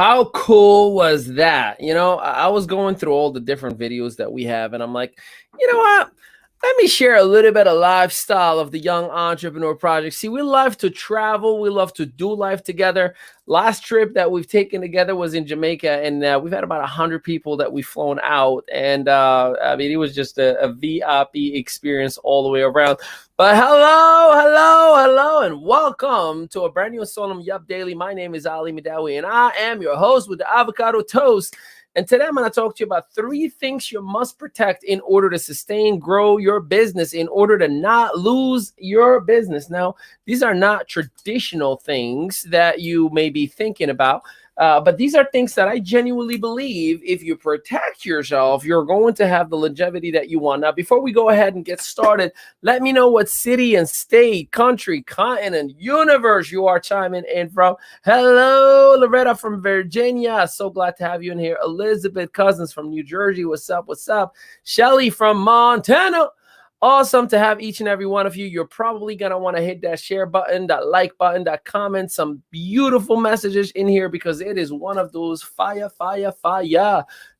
How cool was that? I was going through all the different videos that we have, and I'm like, you know what? Let me share a little bit of lifestyle of the Young Entrepreneur Project. See, we love to travel. We love to do life together. Last trip that we've taken together was in Jamaica, and we've had about 100 people that we've flown out. And I mean, it was just a VIP experience all the way around. But hello, and welcome to a brand new Solemn Yup Daily. My name is Ali Midawi, and I am your host with the avocado toast. And today I'm going to talk to you about 3 things you must protect in order to sustain, grow your business, in order to not lose your business. Now, these are not traditional things that you may be thinking about. But these are things that I genuinely believe if you protect yourself, you're going to have the longevity that you want. Now, before we go ahead and get started, let me know what city and state, country, continent, universe you are chiming in from. Hello, Loretta from Virginia. So glad to have you in here. Elizabeth Cousins from New Jersey. What's up? What's up? Shelly from Montana. Awesome to have each and every one of you. You're probably going to want to hit that share button, that like button, that comment, some beautiful messages in here because it is one of those fire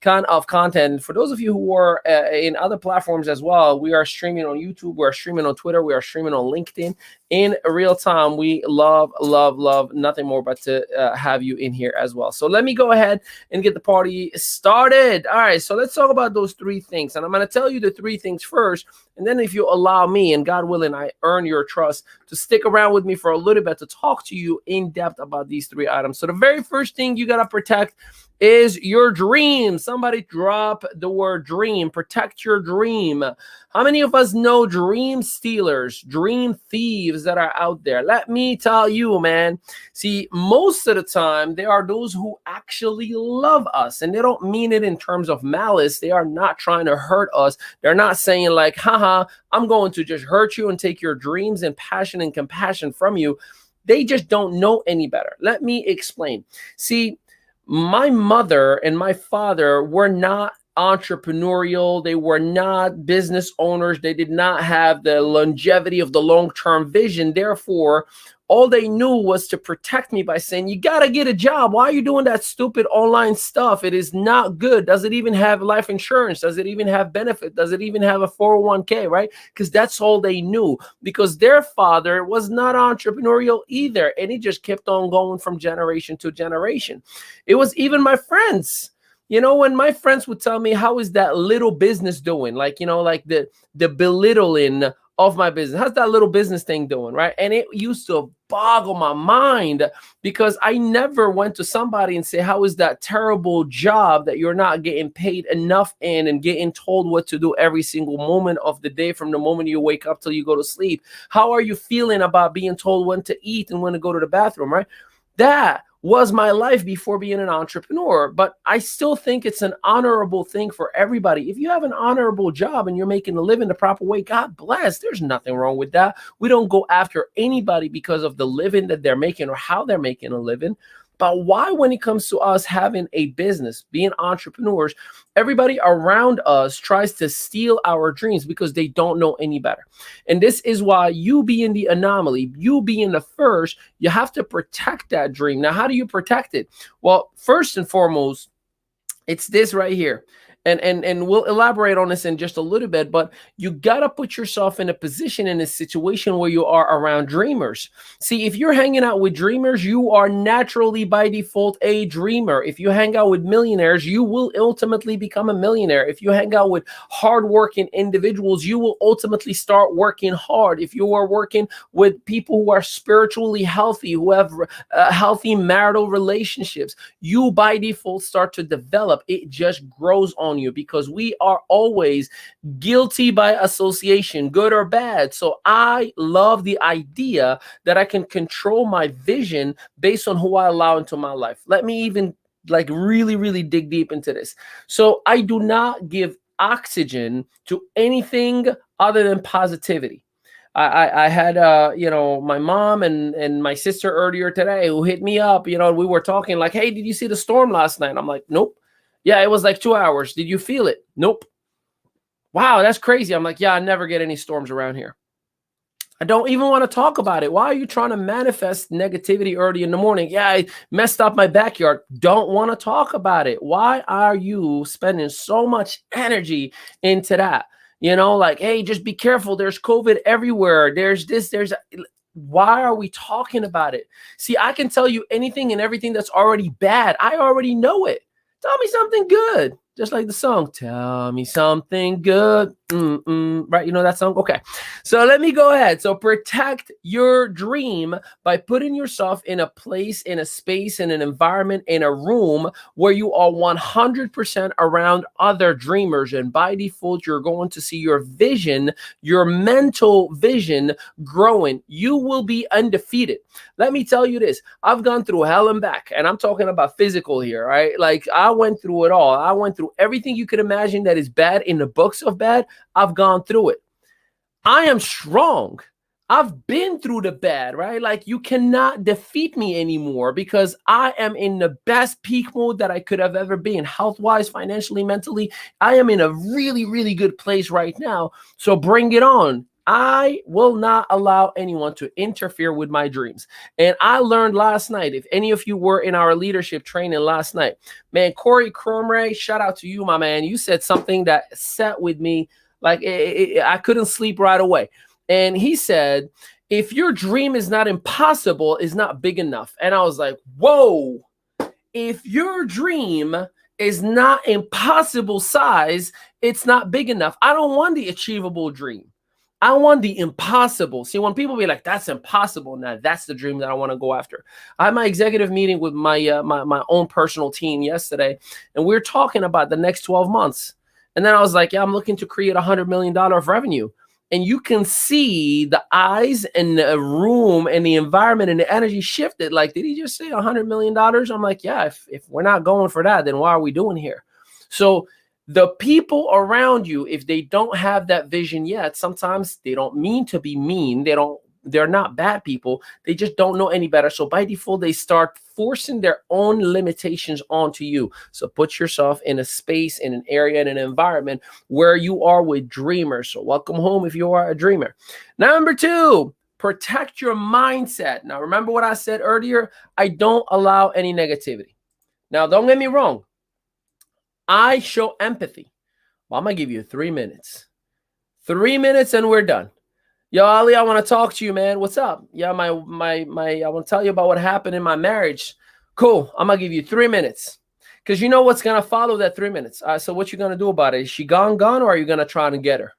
kind of content. For those of you who are in other platforms as well, we are streaming on YouTube, we are streaming on Twitter, we are streaming on LinkedIn in real time. We love nothing more but to have you in here as well. So let me go ahead and get the party started. All right, so let's talk about those 3 things. And I'm going to tell you the 3 things first. And then if you allow me, and God willing, I earn your trust to stick around with me for a little bit to talk to you in depth about these 3 items. So the very first thing you got to protect is your dream. Somebody drop the word dream. Protect your dream. How many of us know dream stealers, dream thieves that are out there? Let me tell you, man. See, most of the time, there are those who actually love us, and they don't mean it in terms of malice. They are not trying to hurt us. They're not saying like, haha, I'm going to just hurt you and take your dreams and passion and compassion from you. They just don't know any better. Let me explain. See, my mother and my father were not entrepreneurial. They were not business owners. They did not have the longevity of the long-term vision. Therefore, all they knew was to protect me by saying, you got to get a job. Why are you doing that stupid online stuff? It is not good. Does it even have life insurance? Does it even have benefit? Does it even have a 401k, right? Because that's all they knew, because their father was not entrepreneurial either. And he just kept on going from generation to generation. It was even my friends. When my friends would tell me, how is that little business doing? Like, like the belittling of my business. How's that little business thing doing, right? And it used to boggle my mind because I never went to somebody and say, how is that terrible job that you're not getting paid enough in and getting told what to do every single moment of the day from the moment you wake up till you go to sleep? How are you feeling about being told when to eat and when to go to the bathroom, right? That was my life before being an entrepreneur, but I still think it's an honorable thing for everybody. If you have an honorable job and you're making a living the proper way, God bless. There's nothing wrong with that. We don't go after anybody because of the living that they're making or how they're making a living. But why, when it comes to us having a business, being entrepreneurs, everybody around us tries to steal our dreams because they don't know any better. And this is why you being the anomaly, you being the first, you have to protect that dream. Now, how do you protect it? Well, first and foremost, it's this right here. And we'll elaborate on this in just a little bit, but you got to put yourself in a position, in a situation where you are around dreamers. See, if you're hanging out with dreamers, you are naturally by default a dreamer. If you hang out with millionaires, you will ultimately become a millionaire. If you hang out with hardworking individuals, you will ultimately start working hard. If you are working with people who are spiritually healthy, who have healthy marital relationships, you by default start to develop. It just grows on you because we are always guilty by association, good or bad. So I love the idea that I can control my vision based on who I allow into my life. Let me even really dig deep into this. So I do not give oxygen to anything other than positivity. I had my mom and my sister earlier today who hit me up. We were talking like, hey, did you see the storm last night? I'm like, nope. Yeah, it was like 2 hours. Did you feel it? Nope. Wow, that's crazy. I'm like, yeah, I never get any storms around here. I don't even want to talk about it. Why are you trying to manifest negativity early in the morning? Yeah, I messed up my backyard. Don't want to talk about it. Why are you spending so much energy into that? You know, like, hey, just be careful. There's COVID everywhere. There's this, why are we talking about it? See, I can tell you anything and everything that's already bad. I already know it. Tell me something good. Just like the song, tell me something good. Right? You know that song? Okay. So let me go ahead. So protect your dream by putting yourself in a place, in a space, in an environment, in a room where you are 100% around other dreamers. And by default, you're going to see your vision, your mental vision growing. You will be undefeated. Let me tell you this. I've gone through hell and back, and I'm talking about physical here, right? Like I went through it all. I went through everything you could imagine that is bad in the books of bad. I've gone through it. I am strong. I've been through the bad, right? Like you cannot defeat me anymore because I am in the best peak mode that I could have ever been, health-wise, financially, mentally. I am in a really, really good place right now. So bring it on. I will not allow anyone to interfere with my dreams. And I learned last night, if any of you were in our leadership training last night, man, Corey Cromray, shout out to you, my man. You said something that sat with me. Like I couldn't sleep right away. And he said, if your dream is not impossible, is not big enough. And I was like, whoa, if your dream is not impossible size, it's not big enough. I don't want the achievable dream. I want the impossible. See, when people be like, that's impossible, now that's the dream that I want to go after. I had my executive meeting with my my own personal team yesterday, and we were talking about the next 12 months. And then I was like, yeah, I'm looking to create $100 million of revenue. And you can see the eyes and the room and the environment and the energy shifted. Like, did he just say $100 million? I'm like, yeah, if we're not going for that, then why are we doing here? So the people around you, if they don't have that vision yet, sometimes they don't mean to be mean. They're not bad people. They just don't know any better. So by default, they start forcing their own limitations onto you. So put yourself in a space, in an area, in an environment where you are with dreamers. So welcome home if you are a dreamer. Number 2, protect your mindset. Now, remember what I said earlier? I don't allow any negativity. Now, don't get me wrong. I show empathy. Well, I'm going to give you 3 minutes. 3 minutes and we're done. Yo, Ali, I want to talk to you, man. What's up? Yeah, I want to tell you about what happened in my marriage. Cool. I'm going to give you 3 minutes. Because you know what's going to follow that 3 minutes. So what you going to do about it? Is she gone, or are you going to try to get her?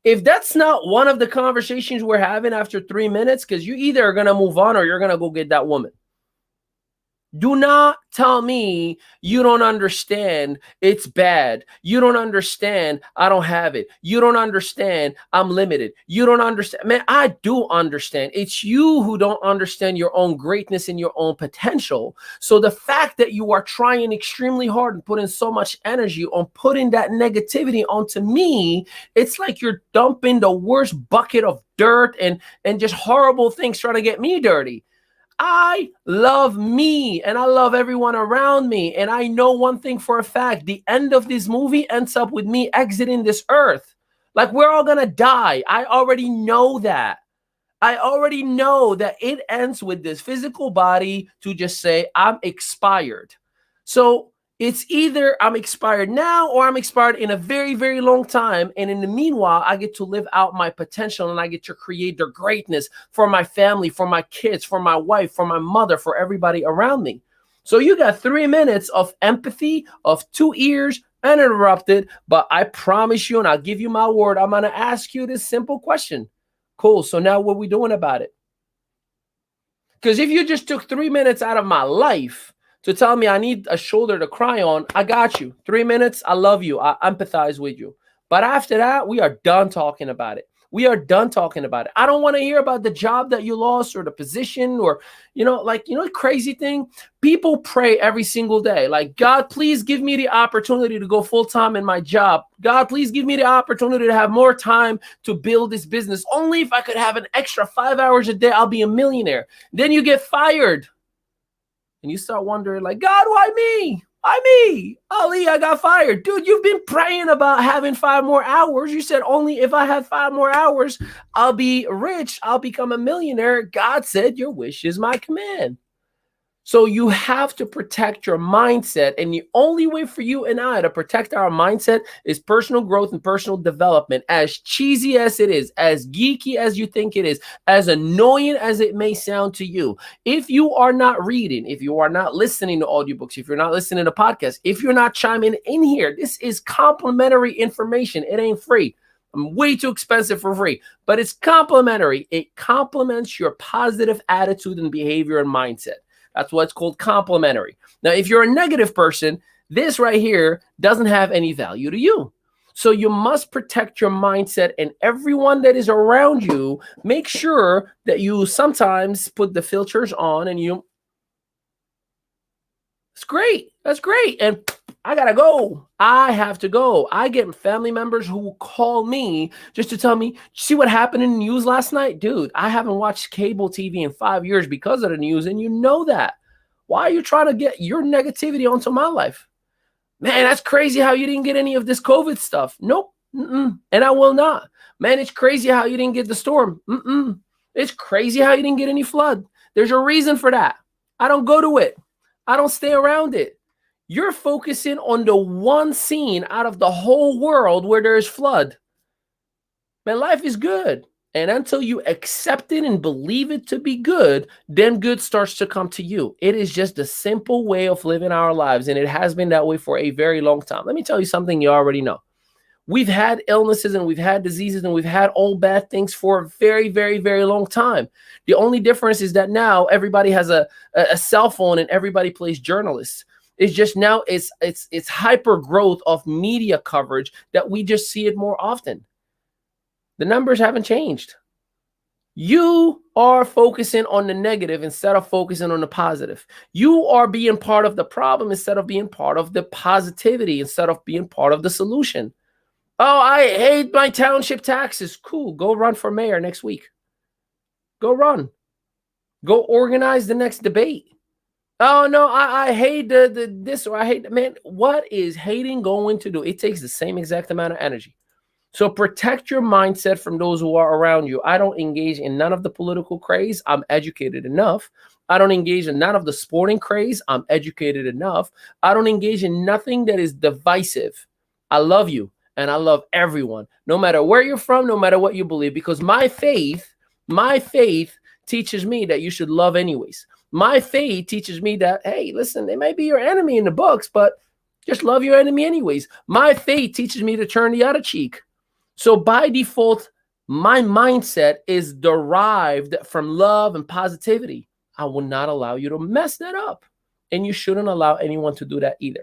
If that's not one of the conversations we're having after 3 minutes, because you either are going to move on or you're going to go get that woman. Do not tell me you don't understand it's bad. You don't understand I don't have it. You don't understand I'm limited. You don't understand. Man, I do understand. It's you who don't understand your own greatness and your own potential. So the fact that you are trying extremely hard and putting so much energy on putting that negativity onto me, it's like you're dumping the worst bucket of dirt and just horrible things trying to get me dirty. I love me and I love everyone around me. And I know one thing for a fact, the end of this movie ends up with me exiting this earth. Like we're all going to die. I already know that. I already know that it ends with this physical body to just say, I'm expired. So it's either I'm expired now or I'm expired in a very, very long time. And in the meanwhile, I get to live out my potential and I get to create the greatness for my family, for my kids, for my wife, for my mother, for everybody around me. So you got 3 minutes of empathy, of 2 ears uninterrupted. But I promise you, and I'll give you my word, I'm going to ask you this simple question. Cool. So now what are we doing about it? Because if you just took 3 minutes out of my life to tell me I need a shoulder to cry on, I got you. 3 minutes, I love you. I empathize with you. But after that, we are done talking about it. We are done talking about it. I don't want to hear about the job that you lost or the position or, the crazy thing. People pray every single day. Like, God, please give me the opportunity to go full-time in my job. God, please give me the opportunity to have more time to build this business. Only if I could have an extra 5 hours a day, I'll be a millionaire. Then you get fired. And you start wondering, like, God, why me? Ali, I got fired. Dude, you've been praying about having 5 more hours. You said only if I have 5 more hours, I'll be rich. I'll become a millionaire. God said, your wish is my command. So you have to protect your mindset. And the only way for you and I to protect our mindset is personal growth and personal development. As cheesy as it is, as geeky as you think it is, as annoying as it may sound to you, if you are not reading, if you are not listening to audiobooks, if you're not listening to podcasts, if you're not chiming in here, this is complimentary information. It ain't free. I'm way too expensive for free, but it's complimentary. It complements your positive attitude and behavior and mindset. That's what's called complimentary. Now, if you're a negative person, this right here doesn't have any value to you. So you must protect your mindset, and everyone that is around you, make sure that you sometimes put the filters on and it's great. That's great. And I gotta go. I have to go. I get family members who call me just to tell me, see what happened in the news last night? Dude, I haven't watched cable TV in 5 years because of the news, and you know that. Why are you trying to get your negativity onto my life? Man, that's crazy how you didn't get any of this COVID stuff. Nope. And I will not. Man, it's crazy how you didn't get the storm. It's crazy how you didn't get any flood. There's a reason for that. I don't go to it. I don't stay around it. You're focusing on the one scene out of the whole world where there is flood. Man, life is good. And until you accept it and believe it to be good, then good starts to come to you. It is just a simple way of living our lives. And it has been that way for a very long time. Let me tell you something you already know. We've had illnesses and we've had diseases and we've had all bad things for a very, very, very long time. The only difference is that now everybody has a cell phone and everybody plays journalists. It's just now it's hyper growth of media coverage that we just see it more often. The numbers haven't changed. You are focusing on the negative instead of focusing on the positive. You are being part of the problem instead of being part of the positivity, instead of being part of the solution. Oh, I hate my township taxes. Cool. Go run for mayor next week. Go run. Go organize the next debate. Oh, no, I hate this, or I hate, man, what is hating going to do? It takes the same exact amount of energy. So protect your mindset from those who are around you. I don't engage in none of the political craze. I'm educated enough. I don't engage in none of the sporting craze. I'm educated enough. I don't engage in nothing that is divisive. I love you and I love everyone, no matter where you're from, no matter what you believe, because my faith teaches me that you should love anyways. My faith teaches me that, hey, listen, they may be your enemy in the books, but just love your enemy anyways. My faith teaches me to turn the other cheek. So by default, my mindset is derived from love and positivity. I will not allow you to mess that up. And you shouldn't allow anyone to do that either.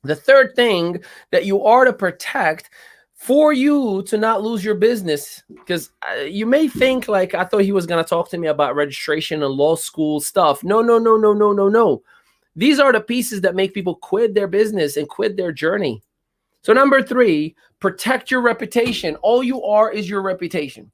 The third thing that you are to protect for you to not lose your business, because you may think like, I thought he was going to talk to me about registration and law school stuff. No. These are the pieces that make people quit their business and quit their journey. So number 3, protect your reputation. All you are is your reputation.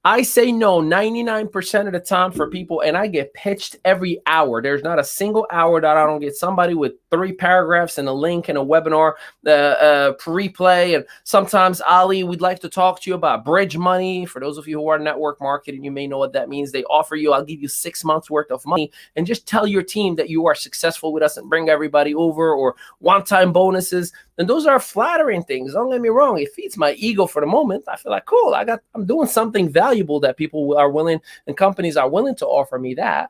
I say no 99% of the time for people, and I get pitched every hour. There's not a single hour that I don't get somebody with 3 paragraphs and a link and a webinar replay. And sometimes, Ali, we'd like to talk to you about bridge money. For those of you who are network marketing, you may know what that means. They offer you, I'll give you 6 months worth of money and just tell your team that you are successful with us and bring everybody over, or one-time bonuses. And those are flattering things. Don't get me wrong. It feeds my ego for the moment. I feel like, cool, I'm doing something valuable that people are willing and companies are willing to offer me that.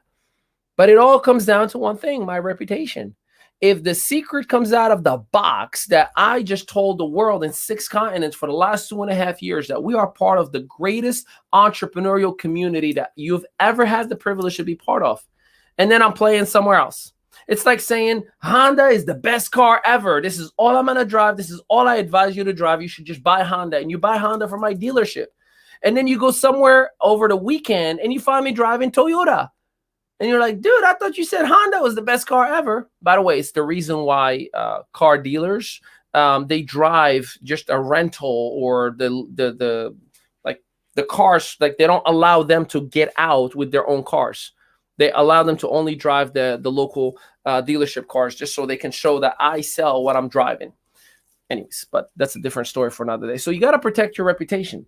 But it all comes down to one thing, my reputation. If the secret comes out of the box that I just told the world in 6 continents for the last 2.5 years that we are part of the greatest entrepreneurial community that you've ever had the privilege to be part of, and then I'm playing somewhere else. It's like saying Honda is the best car ever. This is all I'm going to drive. This is all I advise you to drive. You should just buy Honda. And you buy Honda from my dealership. And then you go somewhere over the weekend and you find me driving Toyota. And you're like, dude, I thought you said Honda was the best car ever. By the way, it's the reason why car dealers, they drive just a rental, or the cars, like they don't allow them to get out with their own cars. They allow them to only drive the local dealership cars just so they can show that I sell what I'm driving. Anyways, but that's a different story for another day. So you got to protect your reputation.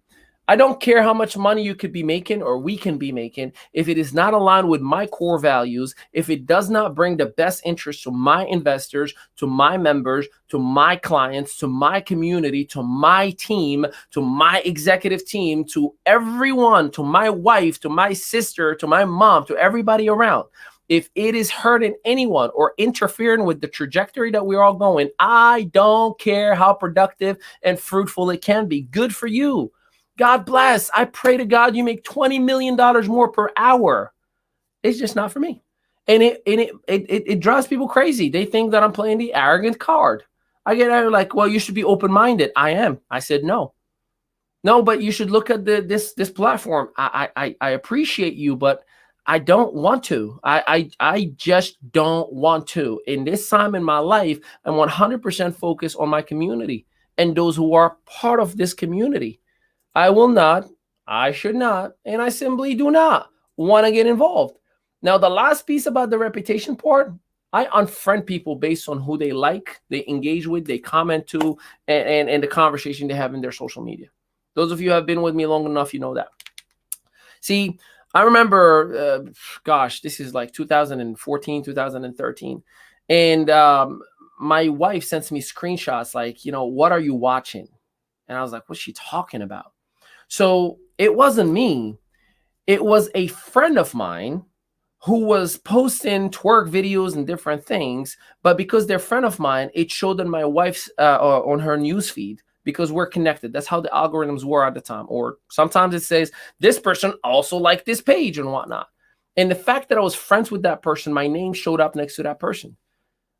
I don't care how much money you could be making or we can be making. If it is not aligned with my core values, if it does not bring the best interest to my investors, to my members, to my clients, to my community, to my team, to my executive team, to everyone, to my wife, to my sister, to my mom, to everybody around, if it is hurting anyone or interfering with the trajectory that we're all going, I don't care how productive and fruitful it can be. Good for you. God bless. I pray to God you make $20 million more per hour. It's just not for me. And it drives people crazy. They think that I'm playing the arrogant card. I get like, well, you should be open-minded. I am. I said no. No, but you should look at this platform. I appreciate you, but I don't want to. I just don't want to. In this time in my life, I'm 100% focused on my community and those who are part of this community. I will not, I should not, and I simply do not want to get involved. Now, the last piece about the reputation part, I unfriend people based on who they like, they engage with, they comment to, and the conversation they have in their social media. Those of you who have been with me long enough, you know that. See, I remember, this is like 2014, 2013. And my wife sends me screenshots like, what are you watching? And I was like, what's she talking about? So it wasn't me. It was a friend of mine who was posting twerk videos and different things. But because they're a friend of mine, it showed on my wife's, on her newsfeed, because we're connected. That's how the algorithms were at the time. Or sometimes it says this person also liked this page and whatnot. And the fact that I was friends with that person, my name showed up next to that person.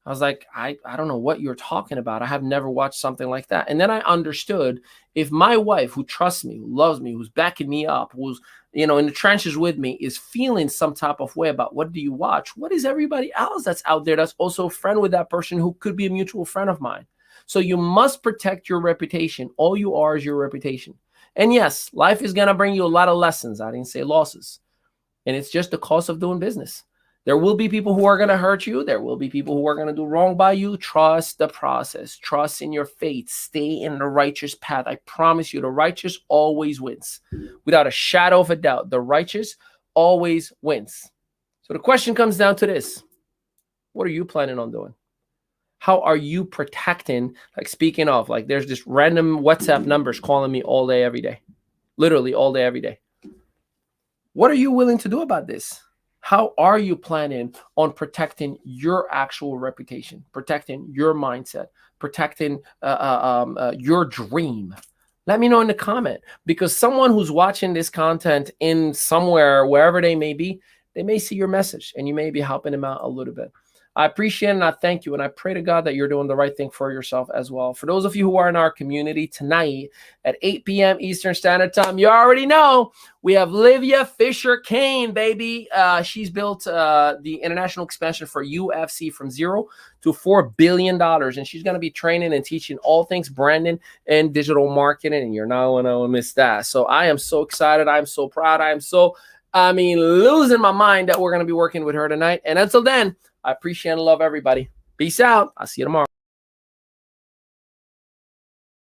I was like, I don't know what you're talking about. I have never watched something like that. And then I understood, if my wife, who trusts me, who loves me, who's backing me up, who's, in the trenches with me, is feeling some type of way about what do you watch, what is everybody else that's out there that's also a friend with that person who could be a mutual friend of mine? So you must protect your reputation. All you are is your reputation. And yes, life is going to bring you a lot of lessons. I didn't say losses. And it's just the cost of doing business. There will be people who are going to hurt you. There will be people who are going to do wrong by you. Trust the process. Trust in your faith. Stay in the righteous path. I promise you, the righteous always wins. Without a shadow of a doubt, the righteous always wins. So the question comes down to this. What are you planning on doing? How are you protecting, like speaking of, like there's just random WhatsApp numbers calling me all day, every day. Literally all day, every day. What are you willing to do about this? How are you planning on protecting your actual reputation, protecting your mindset, protecting your dream? Let me know in the comment, because someone who's watching this content in somewhere, wherever they may be, they may see your message and you may be helping them out a little bit. I appreciate it and I thank you. And I pray to God that you're doing the right thing for yourself as well. For those of you who are in our community tonight at 8 p.m. Eastern Standard Time, you already know we have Livia Fisher Kane, baby. She's built the international expansion for UFC from $0 to $4 billion. And she's going to be training and teaching all things branding and digital marketing. And you're not going to miss that. So I am so excited. I'm so proud. Losing my mind that we're going to be working with her tonight. And until then, I appreciate and love everybody. Peace out. I'll see you tomorrow.